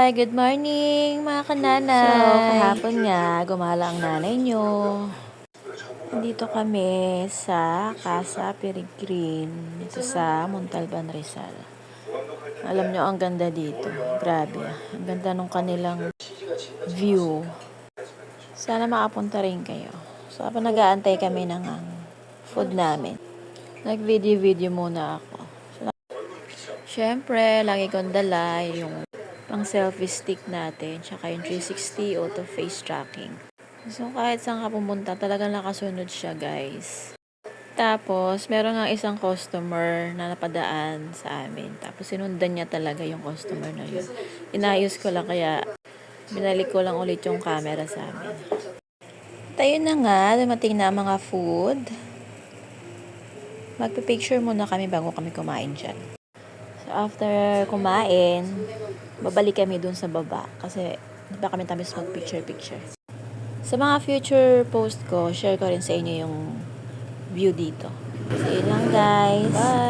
Hi, good morning mga kananay. So, kahapon nga, gumala ang nanay nyo. Nandito kami sa Casa Peregrine, dito sa Montalban, Rizal. Alam nyo, ang ganda dito. Grabe. Ang ganda nung kanilang view. Sana makapunta rin kayo. So, habang nag-aantay kami ng food namin, nag-video muna ako. Siyempre, lagi kong dala yung pang selfie stick natin, tsaka yung 360 auto face tracking. So, kahit saan ka pumunta, talagang nakasunod siya, guys. Tapos, meron nga isang customer na napadaan sa amin. Tapos, sinundan niya talaga yung customer na yun. Inayos ko lang, kaya binalik ko lang ulit yung camera sa amin. Tayo na nga, dumating na mga food. Magpipicture muna kami bago kami kumain dyan. So, after kumain, babalik kami dun sa baba. Kasi, di ba kami tamis mag-picture-picture. Sa mga future post ko, share ko rin sa inyo yung view dito. So, yun lang guys. Bye!